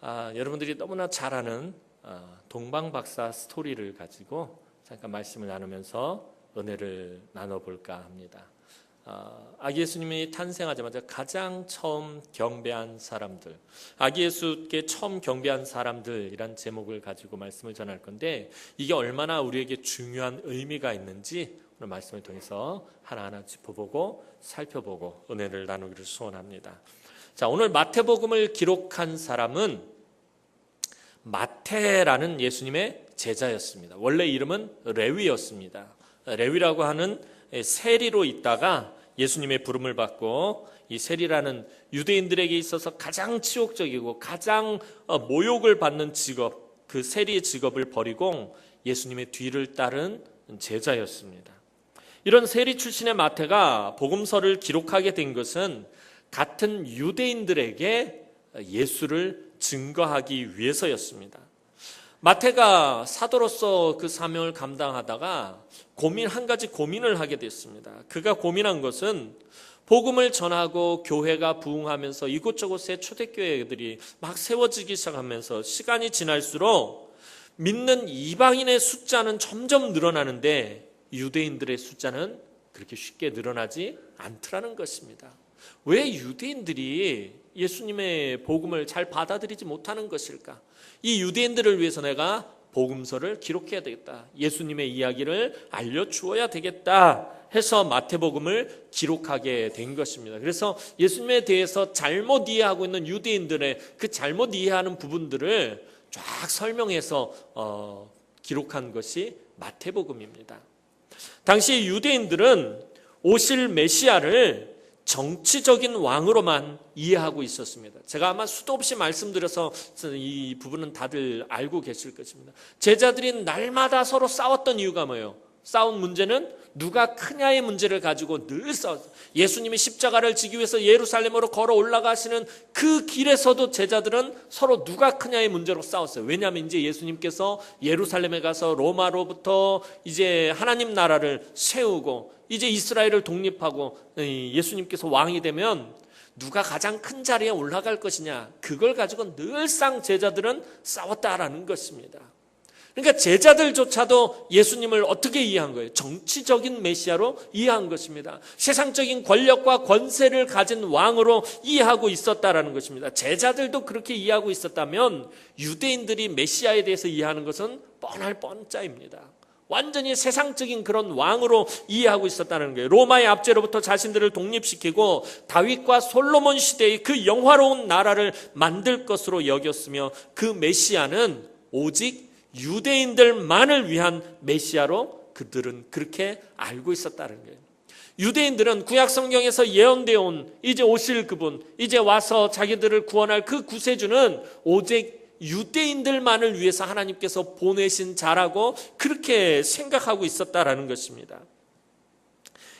여러분들이 너무나 잘 아는 동방박사 스토리를 가지고 잠깐 말씀을 나누면서 은혜를 나눠볼까 합니다. 아기 예수님이 탄생하자마자 가장 처음 경배한 사람들, 아기 예수께 처음 경배한 사람들이란 제목을 가지고 말씀을 전할 건데, 이게 얼마나 우리에게 중요한 의미가 있는지 오늘 말씀을 통해서 하나하나 짚어보고 살펴보고 은혜를 나누기를 소원합니다. 자, 오늘 마태복음을 기록한 사람은 마태라는 예수님의 제자였습니다. 원래 이름은 레위였습니다. 레위라고 하는 세리로 있다가 예수님의 부름을 받고, 이 세리라는 유대인들에게 있어서 가장 치욕적이고 가장 모욕을 받는 직업, 그 세리의 직업을 버리고 예수님의 뒤를 따른 제자였습니다. 이런 세리 출신의 마태가 복음서를 기록하게 된 것은 같은 유대인들에게 예수를 증거하기 위해서였습니다. 마태가 사도로서 그 사명을 감당하다가 한 가지 고민을 하게 됐습니다. 그가 고민한 것은 복음을 전하고 교회가 부흥하면서 이곳저곳에 초대교회들이 막 세워지기 시작하면서 시간이 지날수록 믿는 이방인의 숫자는 점점 늘어나는데 유대인들의 숫자는 그렇게 쉽게 늘어나지 않더라는 것입니다. 왜 유대인들이 예수님의 복음을 잘 받아들이지 못하는 것일까? 이 유대인들을 위해서 내가 복음서를 기록해야 되겠다, 예수님의 이야기를 알려주어야 되겠다 해서 마태복음을 기록하게 된 것입니다. 그래서 예수님에 대해서 잘못 이해하고 있는 유대인들의 그 잘못 이해하는 부분들을 쫙 설명해서 기록한 것이 마태복음입니다. 당시 유대인들은 오실 메시아를 정치적인 왕으로만 이해하고 있었습니다. 제가 아마 수도 없이 말씀드려서 이 부분은 다들 알고 계실 것입니다. 제자들이 날마다 서로 싸웠던 이유가 뭐예요? 싸운 문제는 누가 크냐의 문제를 가지고 늘 싸웠어요. 예수님이 십자가를 지기 위해서 예루살렘으로 걸어 올라가시는 그 길에서도 제자들은 서로 누가 크냐의 문제로 싸웠어요. 왜냐하면 이제 예수님께서 예루살렘에 가서 로마로부터 이제 하나님 나라를 세우고 이제 이스라엘을 독립하고 예수님께서 왕이 되면 누가 가장 큰 자리에 올라갈 것이냐, 그걸 가지고 늘상 제자들은 싸웠다라는 것입니다. 그러니까 제자들조차도 예수님을 어떻게 이해한 거예요? 정치적인 메시아로 이해한 것입니다. 세상적인 권력과 권세를 가진 왕으로 이해하고 있었다라는 것입니다. 제자들도 그렇게 이해하고 있었다면 유대인들이 메시아에 대해서 이해하는 것은 뻔할 뻔짜입니다. 완전히 세상적인 그런 왕으로 이해하고 있었다는 거예요. 로마의 압제로부터 자신들을 독립시키고 다윗과 솔로몬 시대의 그 영화로운 나라를 만들 것으로 여겼으며, 그 메시아는 오직 유대인들만을 위한 메시아로 그들은 그렇게 알고 있었다는 거예요. 유대인들은 구약 성경에서 예언되어 온 이제 오실 그분, 이제 와서 자기들을 구원할 그 구세주는 오직 유대인들만을 위해서 하나님께서 보내신 자라고 그렇게 생각하고 있었다라는 것입니다.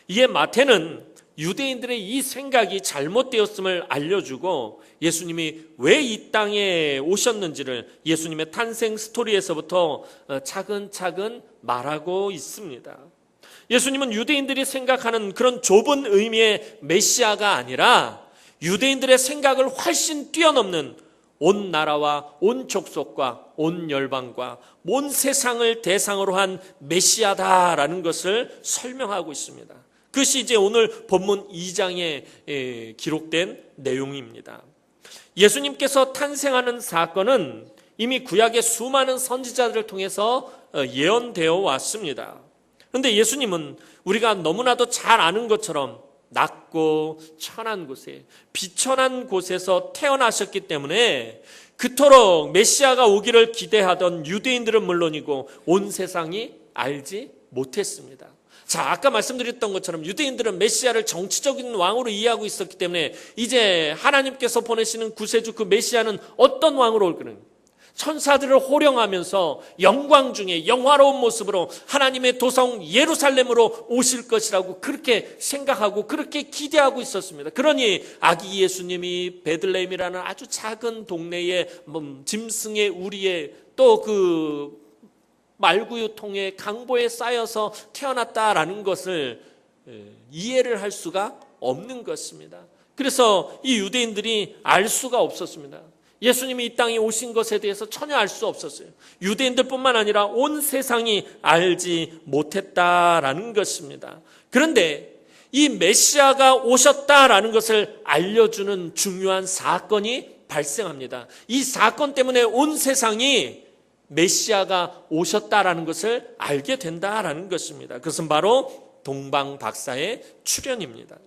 이에 마태는 유대인들의 이 생각이 잘못되었음을 알려주고 예수님이 왜 이 땅에 오셨는지를 예수님의 탄생 스토리에서부터 차근차근 말하고 있습니다. 예수님은 유대인들이 생각하는 그런 좁은 의미의 메시아가 아니라 유대인들의 생각을 훨씬 뛰어넘는 온 나라와 온 족속과 온 열방과 온 세상을 대상으로 한 메시아다라는 것을 설명하고 있습니다. 그것이 이제 오늘 본문 2장에 기록된 내용입니다. 예수님께서 탄생하는 사건은 이미 구약의 수많은 선지자들을 통해서 예언되어 왔습니다. 그런데 예수님은 우리가 너무나도 잘 아는 것처럼 낮고 천한 곳에, 비천한 곳에서 태어나셨기 때문에 그토록 메시아가 오기를 기대하던 유대인들은 물론이고 온 세상이 알지 못했습니다. 자, 아까 말씀드렸던 것처럼 유대인들은 메시아를 정치적인 왕으로 이해하고 있었기 때문에 이제 하나님께서 보내시는 구세주 그 메시아는 어떤 왕으로 올 거는, 천사들을 호령하면서 영광 중에 영화로운 모습으로 하나님의 도성 예루살렘으로 오실 것이라고 그렇게 생각하고 그렇게 기대하고 있었습니다. 그러니 아기 예수님이 베들레헴이라는 아주 작은 동네에 짐승의 우리에 또 그 말구유통에 강보에 쌓여서 태어났다라는 것을 이해를 할 수가 없는 것입니다. 그래서 이 유대인들이 알 수가 없었습니다. 예수님이 이 땅에 오신 것에 대해서 전혀 알 수 없었어요. 유대인들뿐만 아니라 온 세상이 알지 못했다라는 것입니다. 그런데 이 메시아가 오셨다라는 것을 알려주는 중요한 사건이 발생합니다. 이 사건 때문에 온 세상이 메시아가 오셨다라는 것을 알게 된다라는 것입니다. 그것은 바로 동방박사의 출현입니다.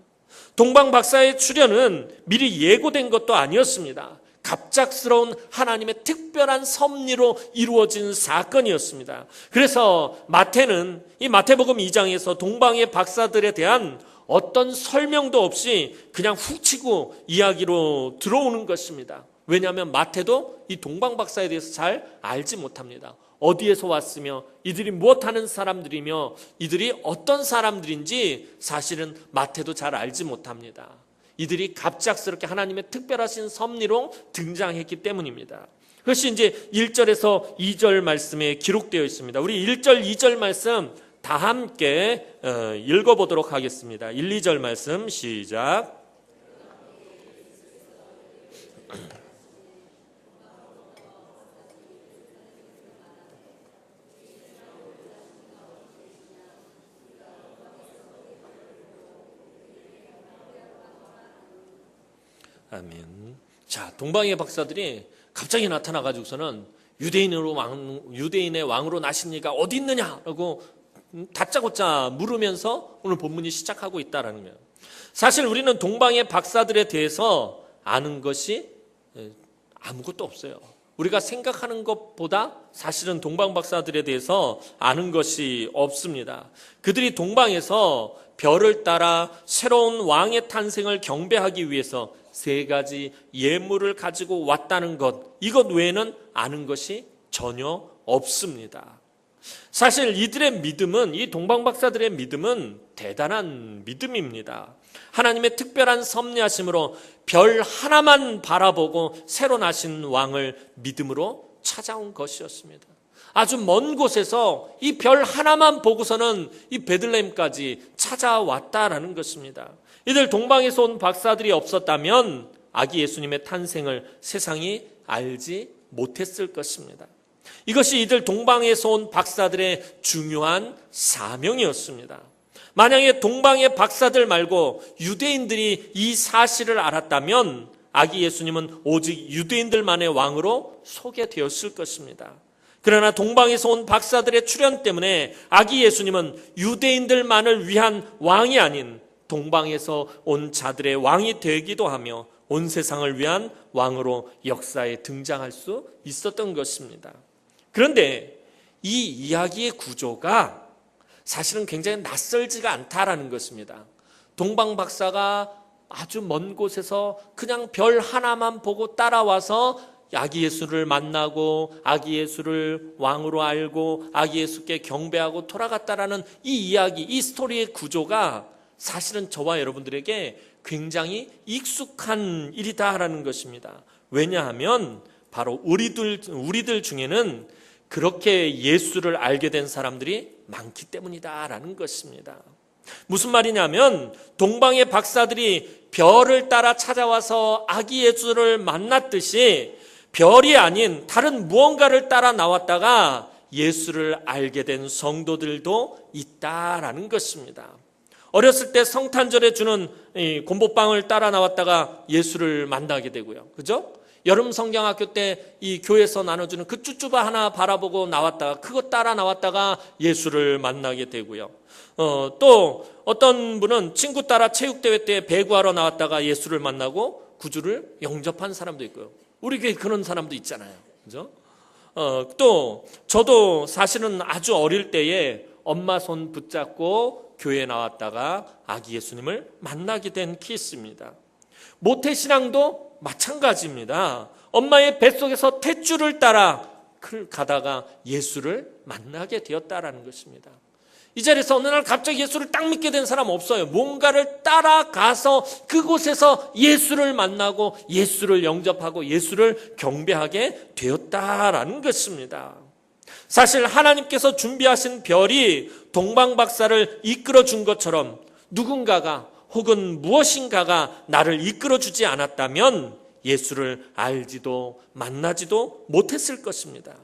동방박사의 출현은 미리 예고된 것도 아니었습니다. 갑작스러운 하나님의 특별한 섭리로 이루어진 사건이었습니다. 그래서 마태는 이 마태복음 2장에서 동방의 박사들에 대한 어떤 설명도 없이 그냥 훅 치고 이야기로 들어오는 것입니다. 왜냐하면 마태도 이 동방박사에 대해서 잘 알지 못합니다. 어디에서 왔으며 이들이 무엇하는 사람들이며 이들이 어떤 사람들인지 사실은 마태도 잘 알지 못합니다. 이들이 갑작스럽게 하나님의 특별하신 섭리로 등장했기 때문입니다. 그것이 이제 1절에서 2절 말씀에 기록되어 있습니다. 우리 1절, 2절 말씀 다 함께 읽어보도록 하겠습니다. 1, 2절 말씀 시작. 아멘. 자, 동방의 박사들이 갑자기 나타나가지고서는 유대인의 왕으로 나십니까? 어디 있느냐라고 다짜고짜 물으면서 오늘 본문이 시작하고 있다라는 거예요. 사실 우리는 동방의 박사들에 대해서 아는 것이 아무것도 없어요. 우리가 생각하는 것보다 사실은 동방 박사들에 대해서 아는 것이 없습니다. 그들이 동방에서 별을 따라 새로운 왕의 탄생을 경배하기 위해서 3가지 예물을 가지고 왔다는 것, 이것 외에는 아는 것이 전혀 없습니다. 사실 이들의 믿음은, 이 동방박사들의 믿음은 대단한 믿음입니다. 하나님의 특별한 섭리하심으로 별 하나만 바라보고 새로 나신 왕을 믿음으로 찾아온 것이었습니다. 아주 먼 곳에서 이 별 하나만 보고서는 이 베들레헴까지 찾아왔다라는 것입니다. 이들 동방에서 온 박사들이 없었다면 아기 예수님의 탄생을 세상이 알지 못했을 것입니다. 이것이 이들 동방에서 온 박사들의 중요한 사명이었습니다. 만약에 동방의 박사들 말고 유대인들이 이 사실을 알았다면 아기 예수님은 오직 유대인들만의 왕으로 소개되었을 것입니다. 그러나 동방에서 온 박사들의 출현 때문에 아기 예수님은 유대인들만을 위한 왕이 아닌 동방에서 온 자들의 왕이 되기도 하며 온 세상을 위한 왕으로 역사에 등장할 수 있었던 것입니다. 그런데 이 이야기의 구조가 사실은 굉장히 낯설지가 않다라는 것입니다. 동방 박사가 아주 먼 곳에서 그냥 별 하나만 보고 따라와서 아기 예수를 만나고 아기 예수를 왕으로 알고 아기 예수께 경배하고 돌아갔다라는 이 이야기, 이 스토리의 구조가 사실은 저와 여러분들에게 굉장히 익숙한 일이다라는 것입니다. 왜냐하면 바로 우리들 중에는 그렇게 예수를 알게 된 사람들이 많기 때문이다라는 것입니다. 무슨 말이냐면 동방의 박사들이 별을 따라 찾아와서 아기 예수를 만났듯이 별이 아닌 다른 무언가를 따라 나왔다가 예수를 알게 된 성도들도 있다라는 것입니다. 어렸을 때 성탄절에 주는 곰보빵을 따라 나왔다가 예수를 만나게 되고요. 그죠? 여름 성경학교 때 이 교회에서 나눠주는 그 쭈쭈바 하나 바라보고 나왔다가 그것 따라 나왔다가 예수를 만나게 되고요. 또 어떤 분은 친구 따라 체육대회 때 배구하러 나왔다가 예수를 만나고 구주를 영접한 사람도 있고요. 우리 교회 그런 사람도 있잖아요. 그죠? 또 저도 사실은 아주 어릴 때에 엄마 손 붙잡고 교회에 나왔다가 아기 예수님을 만나게 된 케이스입니다. 모태신앙도 마찬가지입니다. 엄마의 뱃속에서 탯줄을 따라 가다가 예수를 만나게 되었다라는 것입니다. 이 자리에서 어느 날 갑자기 예수를 딱 믿게 된 사람 없어요. 뭔가를 따라가서 그곳에서 예수를 만나고 예수를 영접하고 예수를 경배하게 되었다라는 것입니다. 사실 하나님께서 준비하신 별이 동방박사를 이끌어 준 것처럼 누군가가 혹은 무엇인가가 나를 이끌어 주지 않았다면 예수를 알지도 만나지도 못했을 것입니다.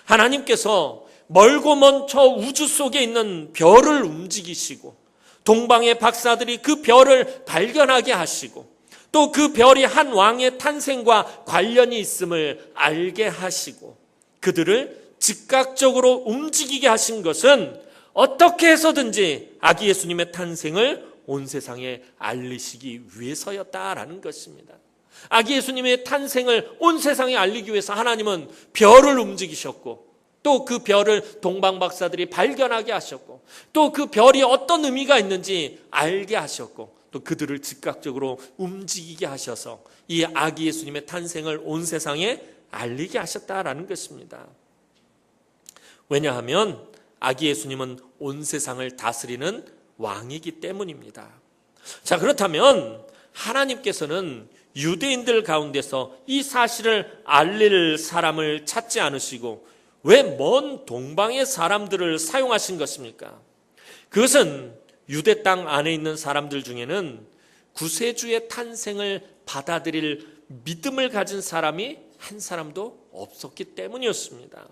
하나님께서 멀고 먼 저 우주 속에 있는 별을 움직이시고 동방의 박사들이 그 별을 발견하게 하시고 또 그 별이 한 왕의 탄생과 관련이 있음을 알게 하시고 그들을 즉각적으로 움직이게 하신 것은 어떻게 해서든지 아기 예수님의 탄생을 온 세상에 알리시기 위해서였다라는 것입니다. 아기 예수님의 탄생을 온 세상에 알리기 위해서 하나님은 별을 움직이셨고 또 그 별을 동방 박사들이 발견하게 하셨고 또 그 별이 어떤 의미가 있는지 알게 하셨고 또 그들을 즉각적으로 움직이게 하셔서 이 아기 예수님의 탄생을 온 세상에 알리게 하셨다라는 것입니다. 왜냐하면 아기 예수님은 온 세상을 다스리는 왕이기 때문입니다. 자, 그렇다면 하나님께서는 유대인들 가운데서 이 사실을 알릴 사람을 찾지 않으시고 왜 먼 동방의 사람들을 사용하신 것입니까? 그것은 유대 땅 안에 있는 사람들 중에는 구세주의 탄생을 받아들일 믿음을 가진 사람이 한 사람도 없었기 때문이었습니다.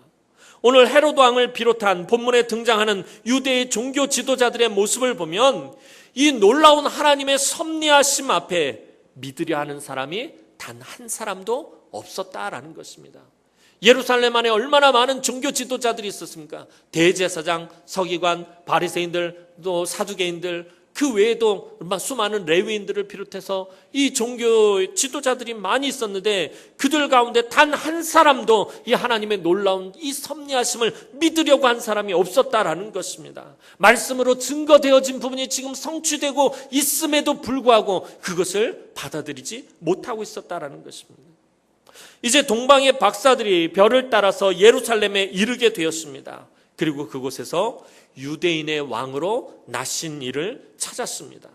오늘 헤로드 왕을 비롯한 본문에 등장하는 유대의 종교 지도자들의 모습을 보면 이 놀라운 하나님의 섭리하심 앞에 믿으려 하는 사람이 단 한 사람도 없었다라는 것입니다. 예루살렘 안에 얼마나 많은 종교 지도자들이 있었습니까? 대제사장, 서기관, 바리새인들, 또 사두개인들, 그 외에도 수많은 레위인들을 비롯해서 이 종교 지도자들이 많이 있었는데 그들 가운데 단 한 사람도 이 하나님의 놀라운 이 섭리하심을 믿으려고 한 사람이 없었다라는 것입니다. 말씀으로 증거되어진 부분이 지금 성취되고 있음에도 불구하고 그것을 받아들이지 못하고 있었다라는 것입니다. 이제 동방의 박사들이 별을 따라서 예루살렘에 이르게 되었습니다. 그리고 그곳에서 유대인의 왕으로 나신 이를 찾았습니다.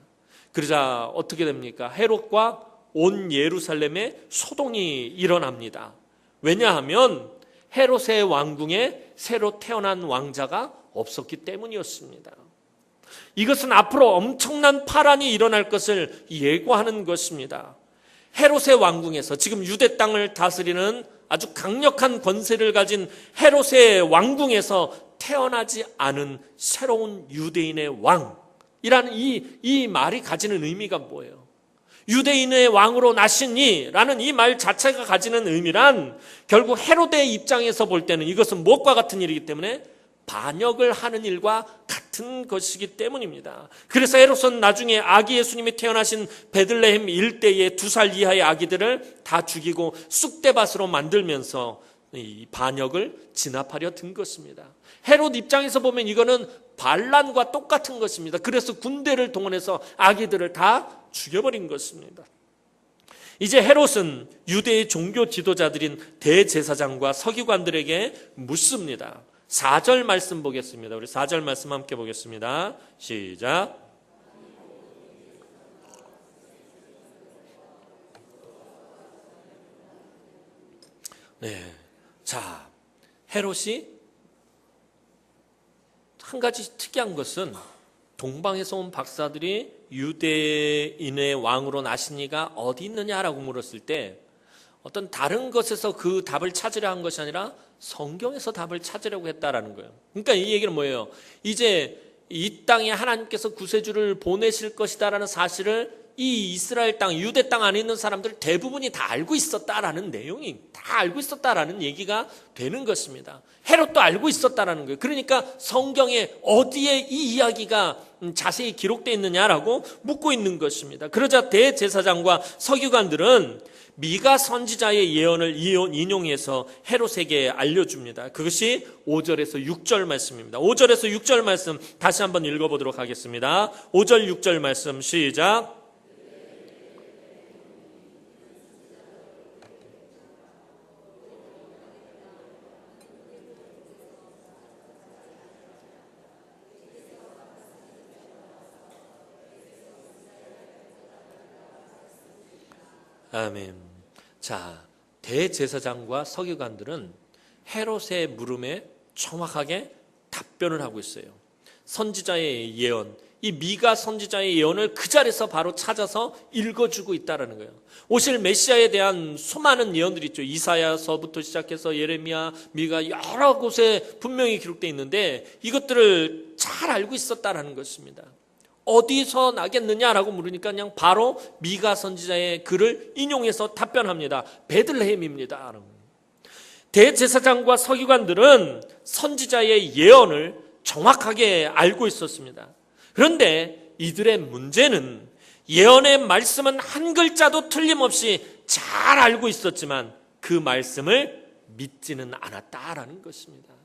그러자 어떻게 됩니까? 헤롯과 온 예루살렘에 소동이 일어납니다. 왜냐하면 헤롯의 왕궁에 새로 태어난 왕자가 없었기 때문이었습니다. 이것은 앞으로 엄청난 파란이 일어날 것을 예고하는 것입니다. 헤롯의 왕궁에서 지금 유대 땅을 다스리는 아주 강력한 권세를 가진 헤롯의 왕궁에서 태어나지 않은 새로운 유대인의 왕이라는 이 말이 가지는 의미가 뭐예요? 유대인의 왕으로 나시니라는 이 말 자체가 가지는 의미란 결국 헤롯의 입장에서 볼 때는 이것은 무엇과 같은 일이기 때문에 반역을 하는 일과 같은 것이기 때문입니다. 그래서 헤롯은 나중에 아기 예수님이 태어나신 베들레헴 일대의 2살 이하의 아기들을 다 죽이고 쑥대밭으로 만들면서 이 반역을 진압하려 든 것입니다. 헤롯 입장에서 보면 이거는 반란과 똑같은 것입니다. 그래서 군대를 동원해서 아기들을 다 죽여버린 것입니다. 이제 헤롯은 유대의 종교 지도자들인 대제사장과 서기관들에게 묻습니다. 4절 말씀 보겠습니다. 우리 4절 말씀 함께 보겠습니다. 시작. 네. 자, 헤롯이 한 가지 특이한 것은 동방에서 온 박사들이 유대인의 왕으로 나시니가 어디 있느냐라고 물었을 때 어떤 다른 것에서 그 답을 찾으려 한 것이 아니라 성경에서 답을 찾으려고 했다라는 거예요. 그러니까 이 얘기는 뭐예요? 이제 이 땅에 하나님께서 구세주를 보내실 것이다라는 사실을 이 이스라엘 땅, 유대 땅 안에 있는 사람들 대부분이 다 알고 있었다라는 내용이 다 알고 있었다라는 얘기가 되는 것입니다. 헤롯도 알고 있었다라는 거예요. 그러니까 성경에 어디에 이 이야기가 자세히 기록되어 있느냐라고 묻고 있는 것입니다. 그러자 대제사장과 서기관들은 미가 선지자의 예언을 인용해서 헤롯에게 알려줍니다. 그것이 5절에서 6절 말씀입니다. 5절에서 6절 말씀 다시 한번 읽어보도록 하겠습니다. 5절 6절 말씀 시작. 아멘. 자, 대제사장과 서기관들은 헤롯의 물음에 정확하게 답변을 하고 있어요. 선지자의 예언, 이 미가 선지자의 예언을 그 자리에서 바로 찾아서 읽어주고 있다는 거예요. 오실 메시아에 대한 수많은 예언들이 있죠. 이사야서부터 시작해서 예레미야, 미가 여러 곳에 분명히 기록되어 있는데 이것들을 잘 알고 있었다는 것입니다. 어디서 나겠느냐라고 물으니까 그냥 바로 미가 선지자의 글을 인용해서 답변합니다. 베들레헴입니다. 대제사장과 서기관들은 선지자의 예언을 정확하게 알고 있었습니다. 그런데 이들의 문제는 예언의 말씀은 한 글자도 틀림없이 잘 알고 있었지만 그 말씀을 믿지는 않았다라는 것입니다.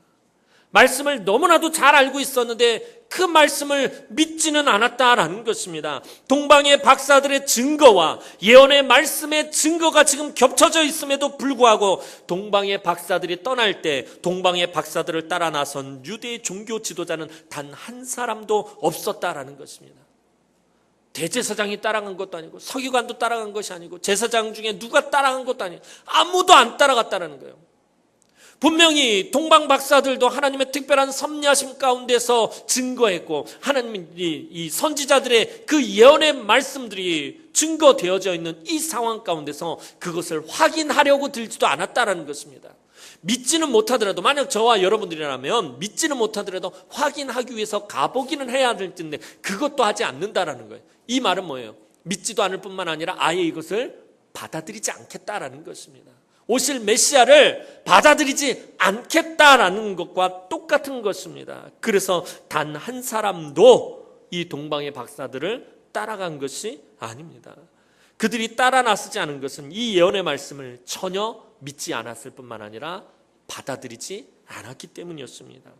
말씀을 너무나도 잘 알고 있었는데 그 말씀을 믿지는 않았다라는 것입니다. 동방의 박사들의 증거와 예언의 말씀의 증거가 지금 겹쳐져 있음에도 불구하고 동방의 박사들이 떠날 때 동방의 박사들을 따라 나선 유대의 종교 지도자는 단 한 사람도 없었다라는 것입니다. 대제사장이 따라간 것도 아니고 서기관도 따라간 것이 아니고 제사장 중에 누가 따라간 것도 아니고 아무도 안 따라갔다는 거예요. 분명히 동방 박사들도 하나님의 특별한 섭리하심 가운데서 증거했고 하나님이 이 선지자들의 그 예언의 말씀들이 증거되어져 있는 이 상황 가운데서 그것을 확인하려고 들지도 않았다라는 것입니다. 믿지는 못하더라도 만약 저와 여러분들이라면 믿지는 못하더라도 확인하기 위해서 가보기는 해야 될 텐데 그것도 하지 않는다라는 거예요. 이 말은 뭐예요? 믿지도 않을 뿐만 아니라 아예 이것을 받아들이지 않겠다라는 것입니다. 오실 메시아를 받아들이지 않겠다라는 것과 똑같은 것입니다. 그래서 단 한 사람도 이 동방의 박사들을 따라간 것이 아닙니다. 그들이 따라 나서지 않은 것은 이 예언의 말씀을 전혀 믿지 않았을 뿐만 아니라 받아들이지 않았기 때문이었습니다.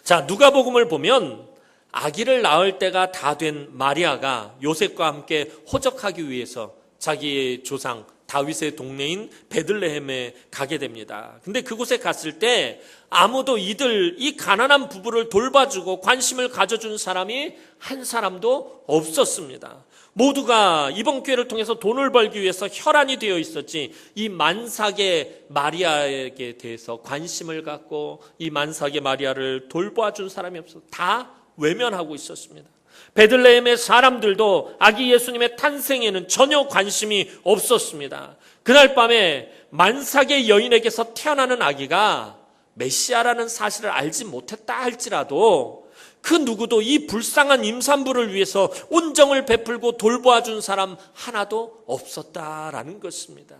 자, 누가복음을 보면 아기를 낳을 때가 다 된 마리아가 요셉과 함께 호적하기 위해서 자기의 조상 다윗의 동네인 베들레헴에 가게 됩니다. 근데 그곳에 갔을 때 아무도 이 가난한 부부를 돌봐주고 관심을 가져준 사람이 한 사람도 없었습니다. 모두가 이번 기회를 통해서 돈을 벌기 위해서 혈안이 되어 있었지 이 만삭의 마리아에게 대해서 관심을 갖고 이 만삭의 마리아를 돌봐준 사람이 없어서 다 외면하고 있었습니다. 베들레헴의 사람들도 아기 예수님의 탄생에는 전혀 관심이 없었습니다. 그날 밤에 만삭의 여인에게서 태어나는 아기가 메시아라는 사실을 알지 못했다 할지라도 그 누구도 이 불쌍한 임산부를 위해서 온정을 베풀고 돌보아준 사람 하나도 없었다라는 것입니다.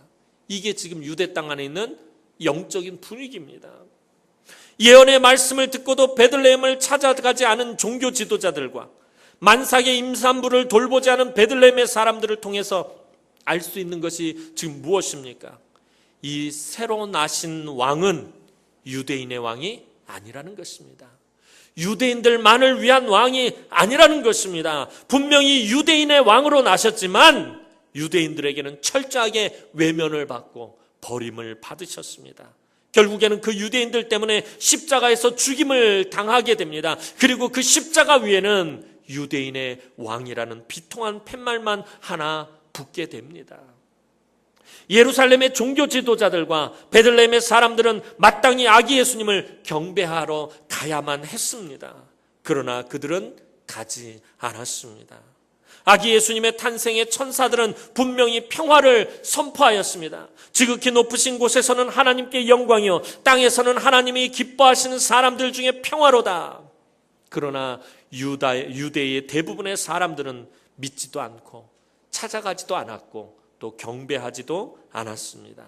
이게 지금 유대 땅 안에 있는 영적인 분위기입니다. 예언의 말씀을 듣고도 베들레헴을 찾아가지 않은 종교 지도자들과 만삭의 임산부를 돌보지 않은 베들레헴의 사람들을 통해서 알 수 있는 것이 지금 무엇입니까? 이 새로 나신 왕은 유대인의 왕이 아니라는 것입니다. 유대인들만을 위한 왕이 아니라는 것입니다. 분명히 유대인의 왕으로 나셨지만 유대인들에게는 철저하게 외면을 받고 버림을 받으셨습니다. 결국에는 그 유대인들 때문에 십자가에서 죽임을 당하게 됩니다. 그리고 그 십자가 위에는 유대인의 왕이라는 비통한 팻말만 하나 붙게 됩니다. 예루살렘의 종교 지도자들과 베들레헴의 사람들은 마땅히 아기 예수님을 경배하러 가야만 했습니다. 그러나 그들은 가지 않았습니다. 아기 예수님의 탄생에 천사들은 분명히 평화를 선포하였습니다. 지극히 높으신 곳에서는 하나님께 영광이요 땅에서는 하나님이 기뻐하시는 사람들 중에 평화로다. 그러나 유대의 대부분의 사람들은 믿지도 않고 찾아가지도 않았고 또 경배하지도 않았습니다.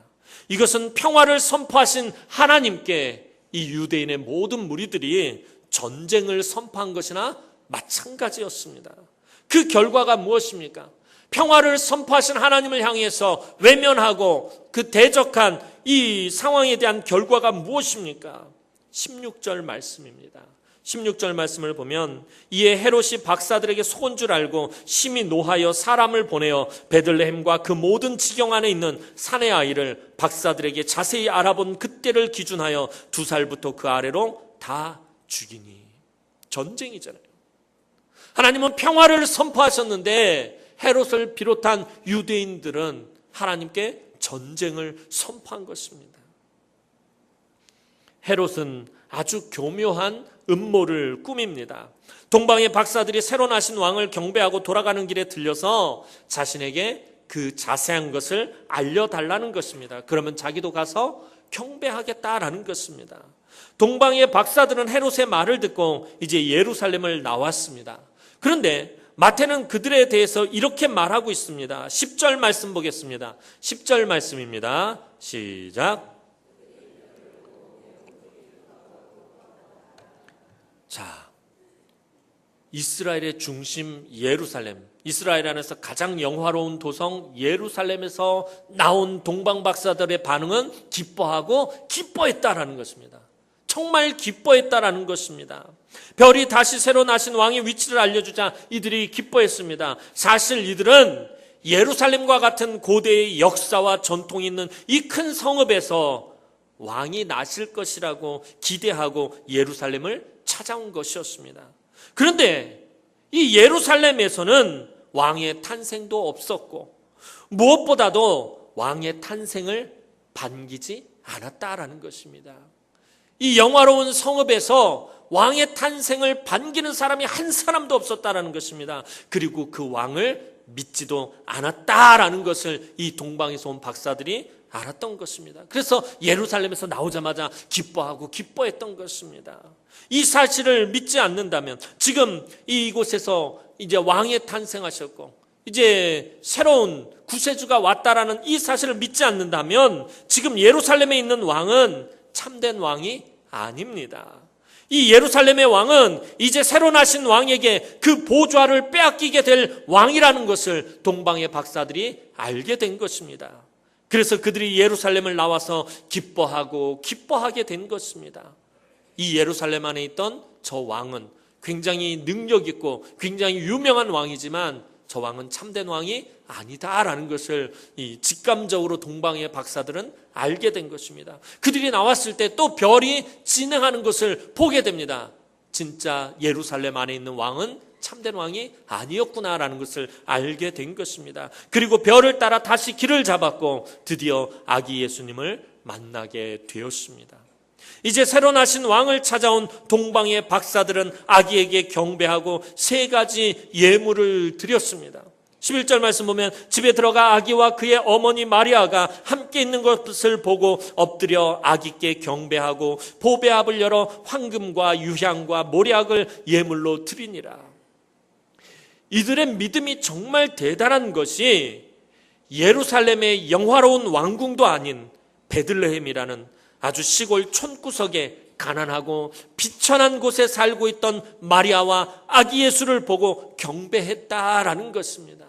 이것은 평화를 선포하신 하나님께 이 유대인의 모든 무리들이 전쟁을 선포한 것이나 마찬가지였습니다. 그 결과가 무엇입니까? 평화를 선포하신 하나님을 향해서 외면하고 그 대적한 이 상황에 대한 결과가 무엇입니까? 16절 말씀입니다. 16절 말씀을 보면 이에 헤롯이 박사들에게 속은 줄 알고 심히 노하여 사람을 보내어 베들레헴과 그 모든 지경 안에 있는 산의 아이를 박사들에게 자세히 알아본 그때를 기준하여 2살부터 그 아래로 다 죽이니. 전쟁이잖아요. 하나님은 평화를 선포하셨는데 헤롯을 비롯한 유대인들은 하나님께 전쟁을 선포한 것입니다. 헤롯은 아주 교묘한 음모를 꾸밉니다. 동방의 박사들이 새로 나신 왕을 경배하고 돌아가는 길에 들려서 자신에게 그 자세한 것을 알려달라는 것입니다. 그러면 자기도 가서 경배하겠다라는 것입니다. 동방의 박사들은 헤롯의 말을 듣고 이제 예루살렘을 나왔습니다. 그런데 마태는 그들에 대해서 이렇게 말하고 있습니다. 10절 말씀 보겠습니다. 10절 말씀입니다. 시작. 자, 이스라엘의 중심 예루살렘, 이스라엘 안에서 가장 영화로운 도성 예루살렘에서 나온 동방 박사들의 반응은 기뻐하고 기뻐했다라는 것입니다. 정말 기뻐했다라는 것입니다. 별이 다시 새로 나신 왕의 위치를 알려주자 이들이 기뻐했습니다. 사실 이들은 예루살렘과 같은 고대의 역사와 전통이 있는 이 큰 성읍에서 왕이 나실 것이라고 기대하고 예루살렘을 찾아온 것이었습니다. 그런데 이 예루살렘에서는 왕의 탄생도 없었고 무엇보다도 왕의 탄생을 반기지 않았다라는 것입니다. 이 영화로운 성읍에서 왕의 탄생을 반기는 사람이 한 사람도 없었다라는 것입니다. 그리고 그 왕을 믿지도 않았다라는 것을 이 동방에서 온 박사들이 알았던 것입니다. 그래서 예루살렘에서 나오자마자 기뻐하고 기뻐했던 것입니다. 이 사실을 믿지 않는다면 지금 이곳에서 이제 왕이 탄생하셨고 이제 새로운 구세주가 왔다라는 이 사실을 믿지 않는다면 지금 예루살렘에 있는 왕은 참된 왕이 아닙니다. 이 예루살렘의 왕은 이제 새로 나신 왕에게 그 보좌를 빼앗기게 될 왕이라는 것을 동방의 박사들이 알게 된 것입니다. 그래서 그들이 예루살렘을 나와서 기뻐하게 된 것입니다. 이 예루살렘 안에 있던 저 왕은 굉장히 능력 있고 굉장히 유명한 왕이지만 저 왕은 참된 왕이 아니다라는 것을 이 직감적으로 동방의 박사들은 알게 된 것입니다. 그들이 나왔을 때 또 별이 진행하는 것을 보게 됩니다. 진짜 예루살렘 안에 있는 왕은 참된 왕이 아니었구나라는 것을 알게 된 것입니다. 그리고 별을 따라 다시 길을 잡았고 드디어 아기 예수님을 만나게 되었습니다. 이제 새로 나신 왕을 찾아온 동방의 박사들은 아기에게 경배하고 세 가지 예물을 드렸습니다. 11절 말씀 보면 집에 들어가 아기와 그의 어머니 마리아가 함께 있는 것을 보고 엎드려 아기께 경배하고 보배압을 열어 황금과 유향과 모략을 예물로 드리니라. 이들의 믿음이 정말 대단한 것이 예루살렘의 영화로운 왕궁도 아닌 베들레헴이라는 아주 시골 촌구석에 가난하고 비천한 곳에 살고 있던 마리아와 아기 예수를 보고 경배했다라는 것입니다.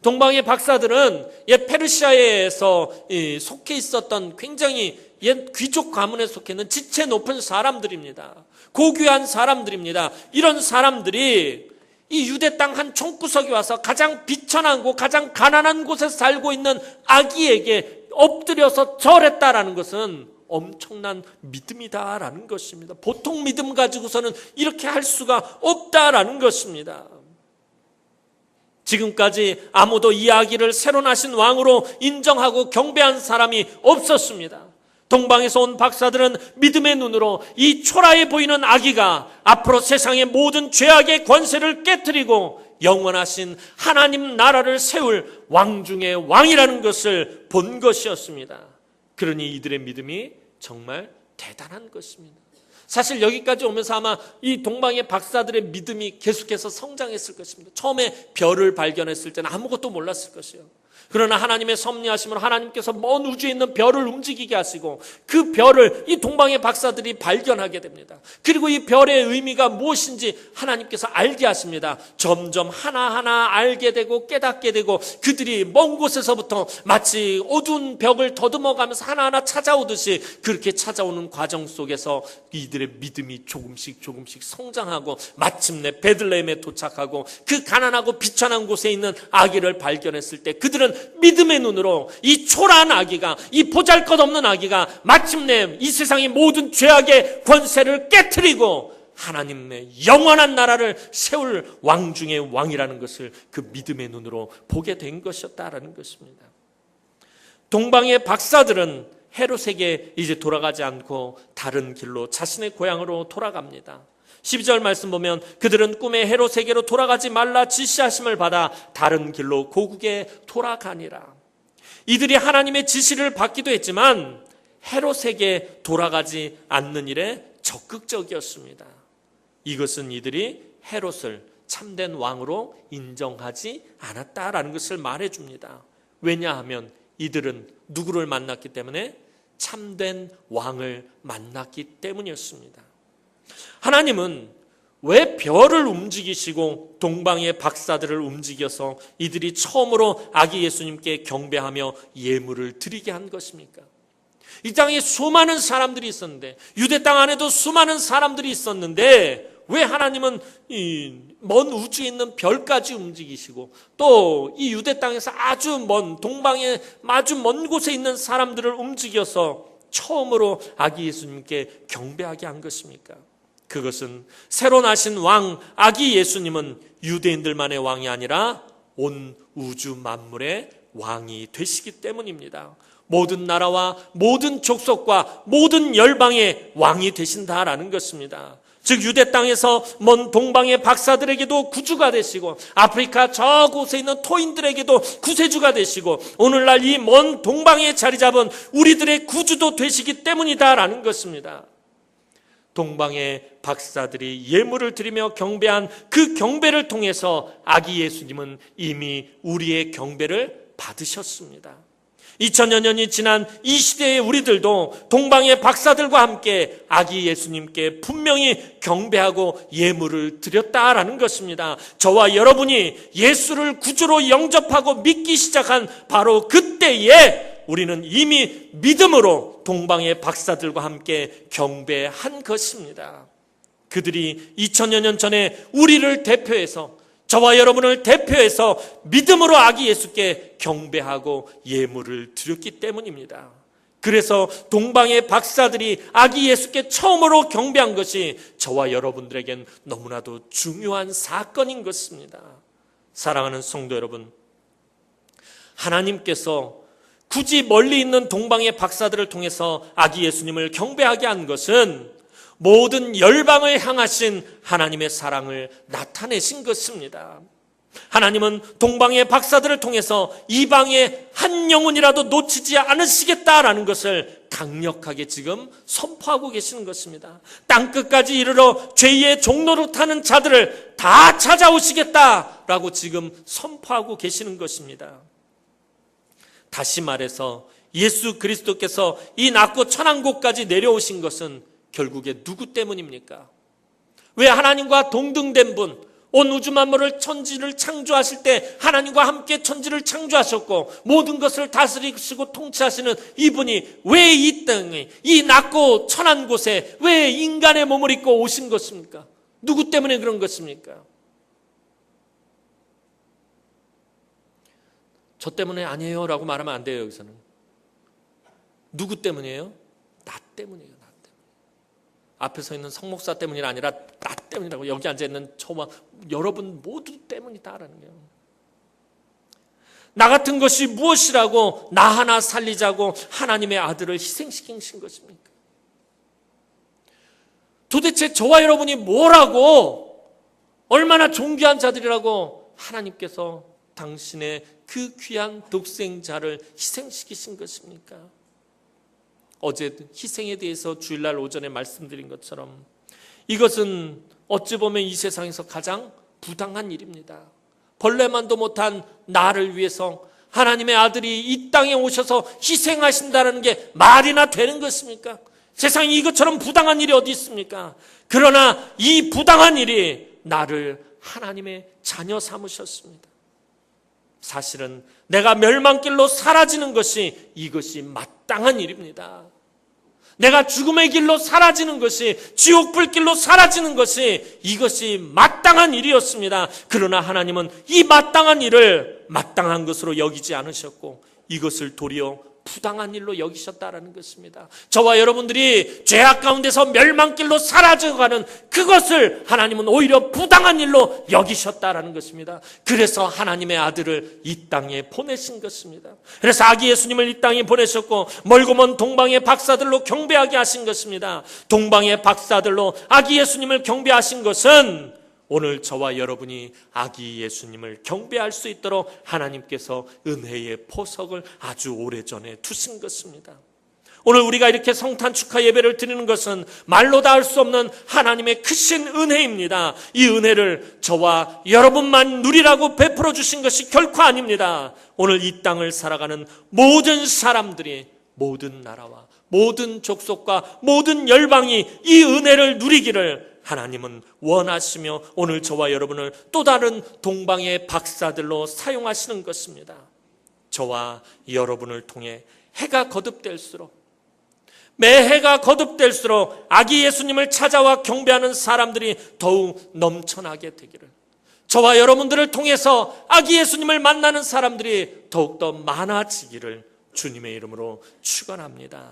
동방의 박사들은 옛 페르시아에서 속해 있었던 굉장히 옛 귀족 가문에 속해 있는 지체 높은 사람들입니다. 고귀한 사람들입니다. 이런 사람들이 이 유대 땅 한 촌구석에 와서 가장 비천하고 가장 가난한 곳에 살고 있는 아기에게 엎드려서 절했다라는 것은 엄청난 믿음이다라는 것입니다. 보통 믿음 가지고서는 이렇게 할 수가 없다라는 것입니다. 지금까지 아무도 이 아기를 새로 나신 왕으로 인정하고 경배한 사람이 없었습니다. 동방에서 온 박사들은 믿음의 눈으로 이 초라해 보이는 아기가 앞으로 세상의 모든 죄악의 권세를 깨트리고 영원하신 하나님 나라를 세울 왕 중의 왕이라는 것을 본 것이었습니다. 그러니 이들의 믿음이 정말 대단한 것입니다. 사실 여기까지 오면서 아마 이 동방의 박사들의 믿음이 계속해서 성장했을 것입니다. 처음에 별을 발견했을 때는 아무것도 몰랐을 것이에요. 그러나 하나님의 섭리하심으로 하나님께서 먼 우주에 있는 별을 움직이게 하시고 그 별을 이 동방의 박사들이 발견하게 됩니다. 그리고 이 별의 의미가 무엇인지 하나님께서 알게 하십니다. 점점 하나하나 알게 되고 깨닫게 되고 그들이 먼 곳에서부터 마치 어두운 벽을 더듬어가면서 하나하나 찾아오듯이 그렇게 찾아오는 과정 속에서 이들의 믿음이 조금씩 성장하고 마침내 베들레헴에 도착하고 그 가난하고 비천한 곳에 있는 아기를 발견했을 때 그들은 믿음의 눈으로 이 초라한 아기가, 이 보잘것없는 아기가 마침내 이 세상의 모든 죄악의 권세를 깨트리고 하나님의 영원한 나라를 세울 왕 중의 왕이라는 것을 그 믿음의 눈으로 보게 된 것이었다라는 것입니다. 동방의 박사들은 헤롯에게 이제 돌아가지 않고 다른 길로 자신의 고향으로 돌아갑니다. 12절 말씀 보면 그들은 꿈에 헤롯에게로 돌아가지 말라 지시하심을 받아 다른 길로 고국에 돌아가니라. 이들이 하나님의 지시를 받기도 했지만 헤롯에게 돌아가지 않는 일에 적극적이었습니다. 이것은 이들이 헤롯을 참된 왕으로 인정하지 않았다라는 것을 말해줍니다. 왜냐하면 이들은 누구를 만났기 때문에? 참된 왕을 만났기 때문이었습니다. 하나님은 왜 별을 움직이시고 동방의 박사들을 움직여서 이들이 처음으로 아기 예수님께 경배하며 예물을 드리게 한 것입니까? 이 땅에 수많은 사람들이 있었는데, 유대 땅 안에도 수많은 사람들이 있었는데 왜 하나님은 이 먼 우주에 있는 별까지 움직이시고 또 이 유대 땅에서 아주 먼 동방의 아주 먼 곳에 있는 사람들을 움직여서 처음으로 아기 예수님께 경배하게 한 것입니까? 그것은 새로 나신 왕 아기 예수님은 유대인들만의 왕이 아니라 온 우주 만물의 왕이 되시기 때문입니다. 모든 나라와 모든 족속과 모든 열방의 왕이 되신다라는 것입니다. 즉 유대 땅에서 먼 동방의 박사들에게도 구주가 되시고 아프리카 저곳에 있는 토인들에게도 구세주가 되시고 오늘날 이 먼 동방에 자리 잡은 우리들의 구주도 되시기 때문이다라는 것입니다. 동방의 박사들이 예물을 드리며 경배한 그 경배를 통해서 아기 예수님은 이미 우리의 경배를 받으셨습니다. 2000여 년이 지난 이 시대의 우리들도 동방의 박사들과 함께 아기 예수님께 분명히 경배하고 예물을 드렸다라는 것입니다. 저와 여러분이 예수를 구주로 영접하고 믿기 시작한 바로 그때에 우리는 이미 믿음으로 동방의 박사들과 함께 경배한 것입니다. 그들이 2000여 년 전에 우리를 대표해서 저와 여러분을 대표해서 믿음으로 아기 예수께 경배하고 예물을 드렸기 때문입니다. 그래서 동방의 박사들이 아기 예수께 처음으로 경배한 것이 저와 여러분들에겐 너무나도 중요한 사건인 것입니다. 사랑하는 성도 여러분, 하나님께서 굳이 멀리 있는 동방의 박사들을 통해서 아기 예수님을 경배하게 한 것은 모든 열방을 향하신 하나님의 사랑을 나타내신 것입니다. 하나님은 동방의 박사들을 통해서 이방의 한 영혼이라도 놓치지 않으시겠다라는 것을 강력하게 지금 선포하고 계시는 것입니다. 땅끝까지 이르러 죄의 종로로 타는 자들을 다 찾아오시겠다라고 지금 선포하고 계시는 것입니다. 다시 말해서 예수 그리스도께서 이 낮고 천한 곳까지 내려오신 것은 결국에 누구 때문입니까? 왜 하나님과 동등된 분, 온 우주 만물을 천지를 창조하실 때 하나님과 함께 천지를 창조하셨고 모든 것을 다스리시고 통치하시는 이분이 왜 이 땅에 이 낮고 천한 곳에 왜 인간의 몸을 입고 오신 것입니까? 누구 때문에 그런 것입니까? 저 때문에 아니에요 라고 말하면 안 돼요. 여기서는 누구 때문이에요? 나 때문이에요. 나 때문에. 앞에 서 있는 성목사 때문이 아니라 나 때문이라고. 여기 앉아있는 저와 여러분 모두 때문이다라는 거예요. 나 같은 것이 무엇이라고 나 하나 살리자고 하나님의 아들을 희생시키신 것입니까? 도대체 저와 여러분이 뭐라고, 얼마나 존귀한 자들이라고 하나님께서 당신의 그 귀한 독생자를 희생시키신 것입니까? 어제 희생에 대해서 주일날 오전에 말씀드린 것처럼 이것은 어찌 보면 이 세상에서 가장 부당한 일입니다. 벌레만도 못한 나를 위해서 하나님의 아들이 이 땅에 오셔서 희생하신다는 게 말이나 되는 것입니까? 세상에 이것처럼 부당한 일이 어디 있습니까? 그러나 이 부당한 일이 나를 하나님의 자녀 삼으셨습니다. 사실은 내가 멸망길로 사라지는 것이 이것이 마땅한 일입니다. 내가 죽음의 길로 사라지는 것이, 지옥 불길로 사라지는 것이 이것이 마땅한 일이었습니다. 그러나 하나님은 이 마땅한 일을 마땅한 것으로 여기지 않으셨고 이것을 도리어 부당한 일로 여기셨다라는 것입니다. 저와 여러분들이 죄악 가운데서 멸망길로 사라져가는 그것을 하나님은 오히려 부당한 일로 여기셨다라는 것입니다. 그래서 하나님의 아들을 이 땅에 보내신 것입니다. 그래서 아기 예수님을 이 땅에 보내셨고 멀고 먼 동방의 박사들로 경배하게 하신 것입니다. 동방의 박사들로 아기 예수님을 경배하신 것은 오늘 저와 여러분이 아기 예수님을 경배할 수 있도록 하나님께서 은혜의 포석을 아주 오래전에 두신 것입니다. 오늘 우리가 이렇게 성탄 축하 예배를 드리는 것은 말로 다 할 수 없는 하나님의 크신 은혜입니다. 이 은혜를 저와 여러분만 누리라고 베풀어 주신 것이 결코 아닙니다. 오늘 이 땅을 살아가는 모든 사람들이, 모든 나라와 모든 족속과 모든 열방이 이 은혜를 누리기를 하나님은 원하시며 오늘 저와 여러분을 또 다른 동방의 박사들로 사용하시는 것입니다. 저와 여러분을 통해 해가 거듭될수록, 매 해가 거듭될수록 아기 예수님을 찾아와 경배하는 사람들이 더욱 넘쳐나게 되기를, 저와 여러분들을 통해서 아기 예수님을 만나는 사람들이 더욱더 많아지기를 주님의 이름으로 축원합니다.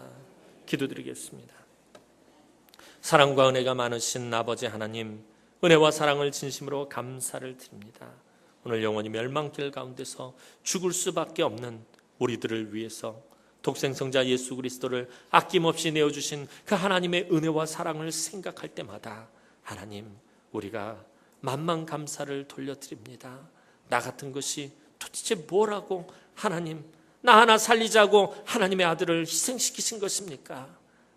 기도드리겠습니다. 사랑과 은혜가 많으신 아버지 하나님, 은혜와 사랑을 진심으로 감사를 드립니다. 오늘 영원히 멸망길 가운데서 죽을 수밖에 없는 우리들을 위해서 독생성자 예수 그리스도를 아낌없이 내어주신 그 하나님의 은혜와 사랑을 생각할 때마다 하나님, 우리가 만만 감사를 돌려드립니다. 나 같은 것이 도대체 뭐라고 하나님, 나 하나 살리자고 하나님의 아들을 희생시키신 것입니까?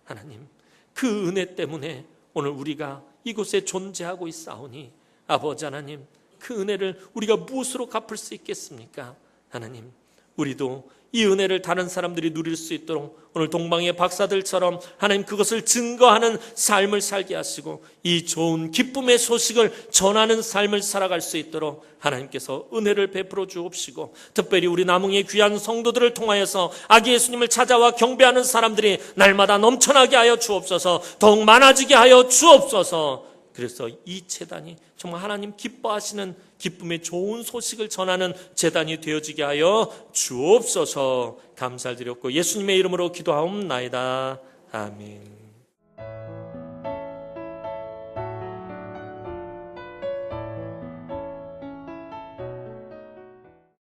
하나님, 그 은혜 때문에 오늘 우리가 이곳에 존재하고 있사오니 아버지 하나님, 그 은혜를 우리가 무엇으로 갚을 수 있겠습니까? 하나님, 우리도 이 은혜를 다른 사람들이 누릴 수 있도록 오늘 동방의 박사들처럼 하나님 그것을 증거하는 삶을 살게 하시고 이 좋은 기쁨의 소식을 전하는 삶을 살아갈 수 있도록 하나님께서 은혜를 베풀어 주옵시고, 특별히 우리 남흥의 귀한 성도들을 통하여서 아기 예수님을 찾아와 경배하는 사람들이 날마다 넘쳐나게 하여 주옵소서, 더욱 많아지게 하여 주옵소서. 그래서 이 제단이 정말 하나님 기뻐하시는 기쁨의 좋은 소식을 전하는 제단이 되어지게 하여 주옵소서. 감사를 드렸고 예수님의 이름으로 기도하옵나이다. 아멘.